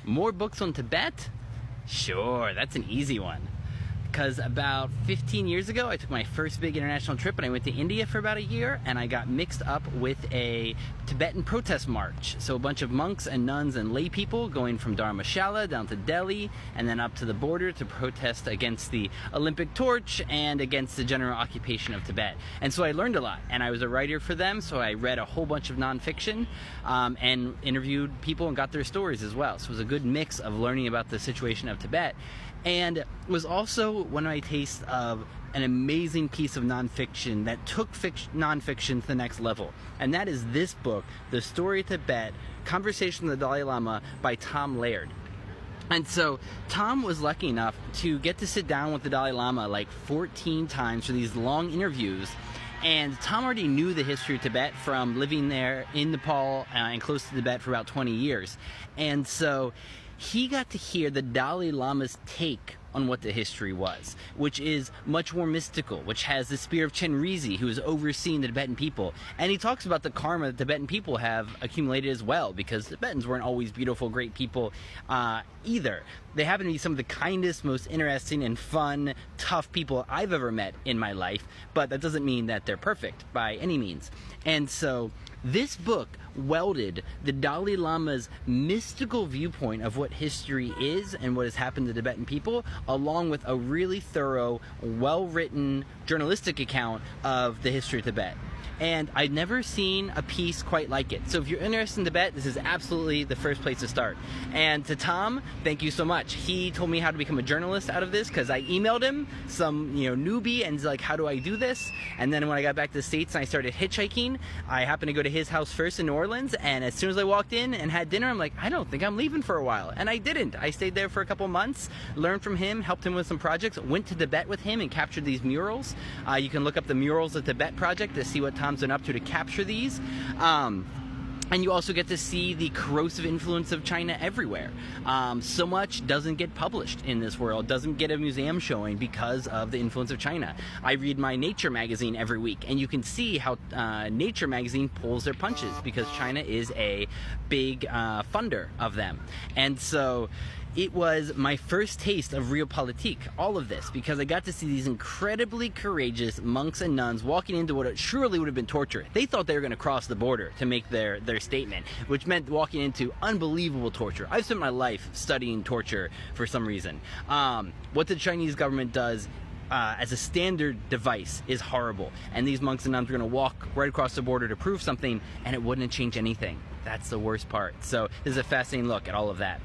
More books on Tibet? Sure, that's an easy one. Because about 15 years ago, I took my first big international trip and I went to India for about a year, and I got mixed up with a Tibetan protest march. So a bunch of monks and nuns and lay people going from Dharamshala down to Delhi and then up to the border to protest against the Olympic torch and against the general occupation of Tibet. And so I learned a lot, and I was a writer for them, so I read a whole bunch of nonfiction and interviewed people and got their stories as well. So it was a good mix of learning about the situation of Tibet. And it was also one of my tastes of an amazing piece of nonfiction that took nonfiction to the next level. And that is this book, The Story of Tibet, Conversation with the Dalai Lama by Tom Laird. And so Tom was lucky enough to get to sit down with the Dalai Lama like 14 times for these long interviews. And Tom already knew the history of Tibet from living there in Nepal and close to Tibet for about 20 years. And so he got to hear the Dalai Lama's take on what the history was, which is much more mystical, which has the spirit of Chenrezig, who is overseeing the Tibetan people. And he talks about the karma that Tibetan people have accumulated as well, because Tibetans weren't always beautiful, great people either. They happen to be some of the kindest, most interesting and fun, tough people I've ever met in my life, but that doesn't mean that they're perfect by any means. And so this book welded the Dalai Lama's mystical viewpoint of what history is and what has happened to Tibetan people, along with a really thorough, well-written journalistic account of the history of Tibet. And I've never seen a piece quite like it. So if you're interested in Tibet, this is absolutely the first place to start. And to Tom, thank you so much. He told me how to become a journalist out of this, because I emailed him, some newbie, and he's like, how do I do this? And then when I got back to the States and I started hitchhiking, I happened to go to his house first in New Orleans, and as soon as I walked in and had dinner, I'm like, I don't think I'm leaving for a while. And I didn't. I stayed there for a couple months, learned from him, helped him with some projects, went to Tibet with him and captured these murals. You can look up the Murals of Tibet project to see what Tom's been up to capture these. And you also get to see the corrosive influence of China everywhere. So much doesn't get published in this world, doesn't get a museum showing because of the influence of China. I read my Nature magazine every week, and you can see how Nature magazine pulls their punches, because China is a big funder of them. And so it was my first taste of realpolitik, all of this, because I got to see these incredibly courageous monks and nuns walking into what surely would have been torture. They thought they were going to cross the border to make their statement, which meant walking into unbelievable torture. I've spent my life studying torture for some reason. What the Chinese government does as a standard device is horrible. And these monks and nuns were going to walk right across the border to prove something, and it wouldn't change anything. That's the worst part. So this is a fascinating look at all of that.